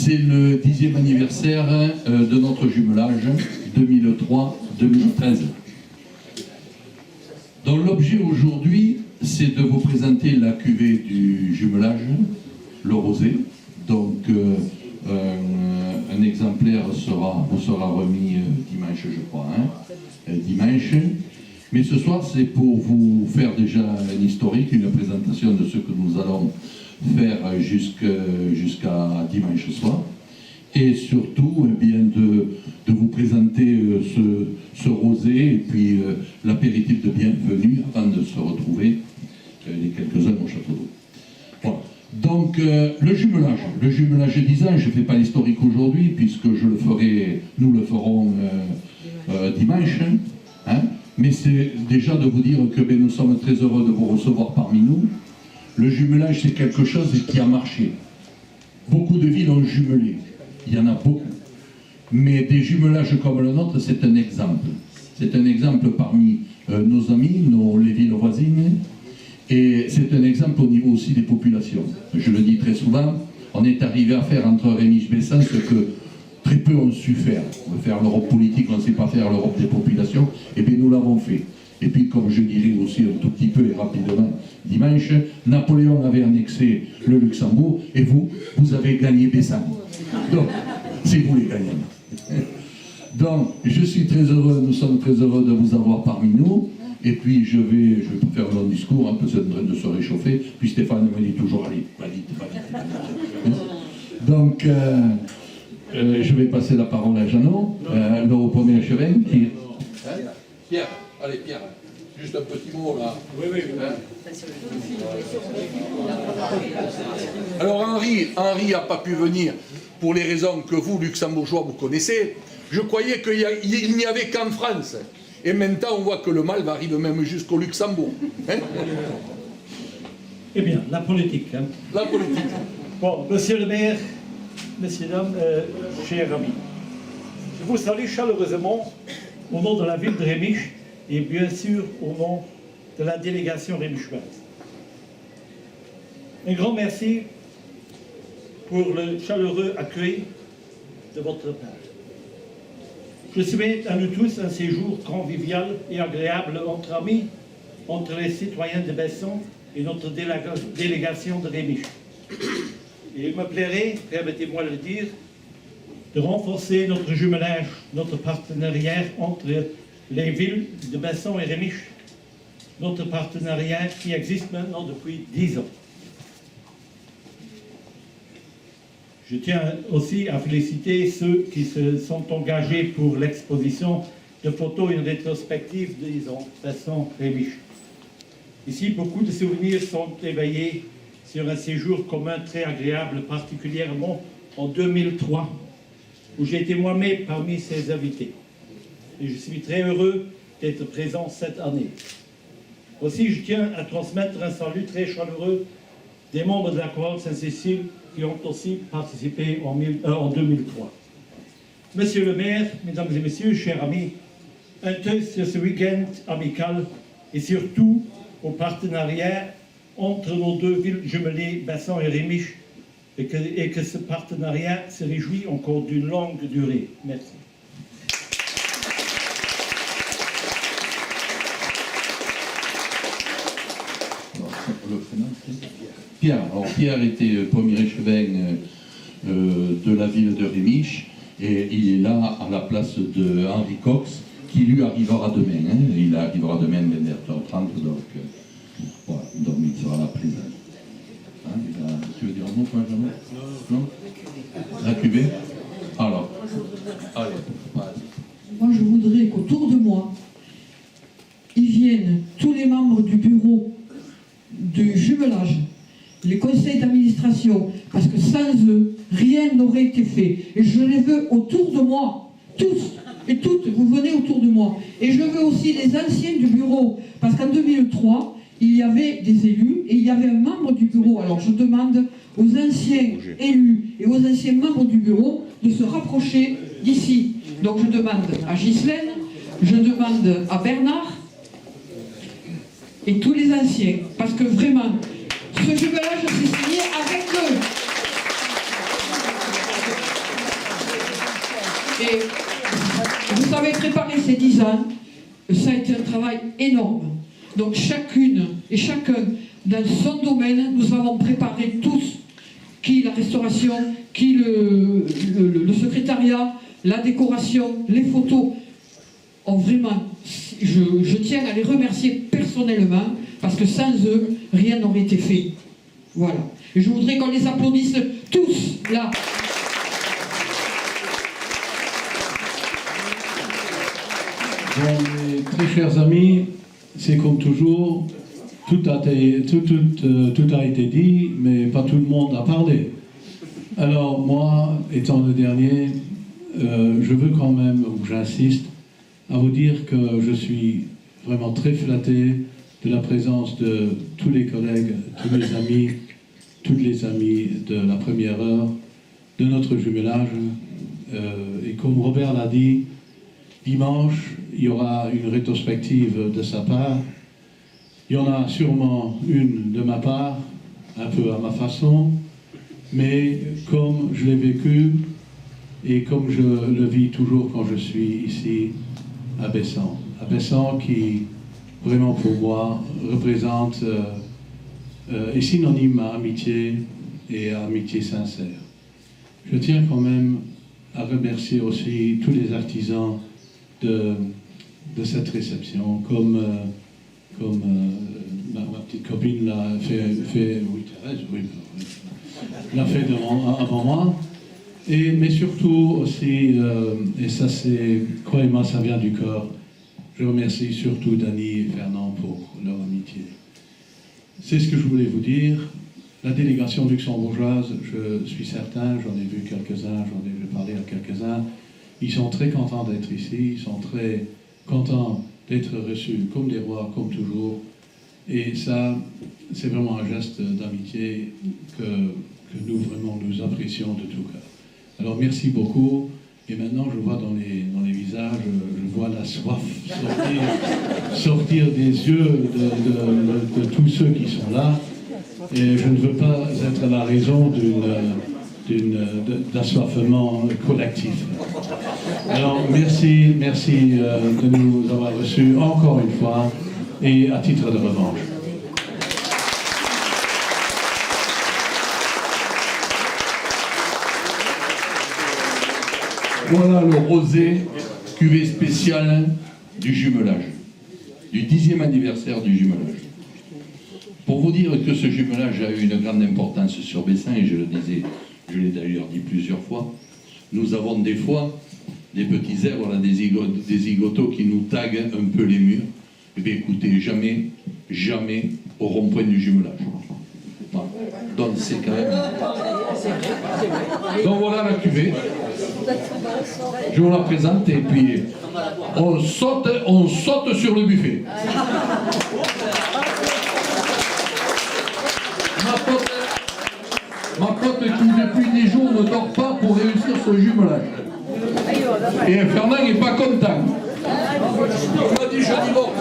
C'est le 10e anniversaire de notre jumelage 2003-2013. Donc l'objet aujourd'hui, c'est de vous présenter la cuvée du jumelage, le rosé. Donc un exemplaire vous sera remis dimanche, je crois, dimanche. Mais ce soir, c'est pour vous faire déjà un historique, une présentation de ce que nous allons faire jusqu'à dimanche soir. Et surtout, eh bien, de vous présenter ce rosé et puis l'apéritif de bienvenue avant de se retrouver les quelques-uns au château d'eau. Voilà. Donc, le jumelage 10 ans, je ne fais pas l'historique aujourd'hui, puisque nous le ferons dimanche. Hein, mais c'est déjà de vous dire que nous sommes très heureux de vous recevoir parmi nous. Le jumelage, c'est quelque chose qui a marché. Beaucoup de villes ont jumelé. Il y en a beaucoup. Mais des jumelages comme le nôtre, c'est un exemple. C'est un exemple parmi nos amis, les villes voisines. Et c'est un exemple au niveau aussi des populations. Je le dis très souvent, on est arrivé à faire entre Rémiche-Bessin ce que très peu ont su faire. On veut faire l'Europe politique, on ne sait pas faire l'Europe des populations. Et bien nous l'avons fait. Et puis comme je dirais aussi un tout petit peu et rapidement dimanche, Napoléon avait annexé le Luxembourg et vous avez gagné Bessin. Donc, c'est vous les gagnants. Donc, je suis très heureux, nous sommes très heureux de vous avoir parmi nous. Et puis, je vais pas faire un long discours, un peu en train de se réchauffer. Puis Stéphane me dit toujours, allez, va vite. Donc, je vais passer la parole à Jeannot, le premier échevin qui... Pierre, allez, Pierre, juste un petit mot là. Oui. Alors, Henri n'a pas pu venir pour les raisons que vous, luxembourgeois, vous connaissez. Je croyais qu'il n'y avait qu'en France. Et maintenant, on voit que le mal arrive même jusqu'au Luxembourg. Hein? Eh bien, la politique. Hein. La politique. Bon, monsieur le maire, messieurs, dames, chers amis, je vous salue chaleureusement au nom de la ville de Rémiche et bien sûr au nom de la délégation rémichoise. Un grand merci pour le chaleureux accueil de votre part. Je souhaite à nous tous un séjour convivial et agréable entre amis, entre les citoyens de Besson et notre délégation de Rémiche. Et il me plairait, permettez-moi de le dire, de renforcer notre jumelage, notre partenariat entre les villes de Besson et Rémiche. Notre partenariat qui existe maintenant depuis 10 ans. Je tiens aussi à féliciter ceux qui se sont engagés pour l'exposition de photos et une rétrospective, disons, Besson Rémiche. Ici, beaucoup de souvenirs sont éveillés sur un séjour commun très agréable, particulièrement en 2003, où j'ai été moi-même parmi ces invités. Et je suis très heureux d'être présent cette année. Aussi, je tiens à transmettre un salut très chaleureux des membres de la chorale Sainte-Cécile qui ont aussi participé en 2003. Monsieur le maire, mesdames et messieurs, chers amis, un toast sur ce week-end amical et surtout au partenariat entre nos deux villes jumelées, Besson et Rémiche, et que ce partenariat se réjouit encore d'une longue durée. Merci. Pierre. Alors Pierre était premier échevin de la ville de Rémiche et il est là à la place de Henri Cox qui lui arrivera demain. Hein. Il arrivera demain à 20h30, donc voilà, donc il sera là présent. Hein, tu veux dire un mot, toi, Jean-Marc? Non. La cuvée. Alors, allez, vas-y. Moi, je voudrais qu'autour de moi, ils viennent tous les membres du bureau du jumelage, les conseils d'administration, parce que sans eux, rien n'aurait été fait. Et je les veux autour de moi, tous et toutes, vous venez autour de moi. Et je veux aussi les anciens du bureau, parce qu'en 2003, il y avait des élus et il y avait un membre du bureau. Alors je demande aux anciens élus et aux anciens membres du bureau de se rapprocher d'ici. Donc je demande à Ghislaine, je demande à Bernard et tous les anciens, parce que vraiment, ce jumelage s'est signé avec eux. Et vous avez préparé ces 10 ans, ça a été un travail énorme. Donc chacune et chacun, dans son domaine, nous avons préparé tous, qui la restauration, qui le secrétariat, la décoration, les photos, ont vraiment, je tiens à les remercier personnellement, parce que sans eux, rien n'aurait été fait. Voilà. Et je voudrais qu'on les applaudisse tous, là. Bon, mes très chers amis, c'est comme toujours, tout a été dit, mais pas tout le monde a parlé. Alors moi, étant le dernier, je veux quand même, ou j'insiste, à vous dire que je suis vraiment très flatté de la présence de tous les collègues, tous les amis, toutes les amies de la première heure, de notre jumelage. Et comme Robert l'a dit, dimanche, il y aura une rétrospective de sa part. Il y en a sûrement une de ma part, un peu à ma façon, mais comme je l'ai vécu et comme je le vis toujours quand je suis ici à Bessan. À Bessan qui, vraiment pour moi, représente est synonyme à amitié et à amitié sincère. Je tiens quand même à remercier aussi tous les artisans de cette réception, comme ma petite copine l'a fait oui, Thérèse, oui, l'a fait avant moi, mais surtout aussi, et ça c'est, croyez-moi, ça vient du cœur, je remercie surtout Dany et Fernand pour leur amitié. C'est ce que je voulais vous dire. La délégation luxembourgeoise, je suis certain, j'en ai vu quelques-uns, j'en ai parlé à quelques-uns, ils sont très contents d'être ici, ils sont très contents d'être reçus comme des rois, comme toujours. Et ça, c'est vraiment un geste d'amitié que nous, vraiment, nous apprécions de tout cœur. Alors, merci beaucoup. Et maintenant, je vois dans les visages, je vois la soif sortir des yeux de tous ceux qui sont là. Et je ne veux pas être la raison d'assoiffement collectif. Alors, merci de nous avoir reçus encore une fois et à titre de revanche. Voilà le rosé cuvée spéciale du jumelage, du 10e anniversaire du jumelage. Pour vous dire que ce jumelage a eu une grande importance sur Bessan, et je le disais, je l'ai d'ailleurs dit plusieurs fois, nous avons des fois des petits zèbres, voilà, des zigotos qui nous taguent un peu les murs. Eh bien écoutez, jamais au rond-point du jumelage. Voilà. Donc c'est quand même... Donc voilà la cuvée. Je vous la présente et puis on saute sur le buffet. Ma pote qui depuis des jours ne dort pas pour réussir ce jumelage. Et Fernand n'est pas content. Il m'a dit je divorce.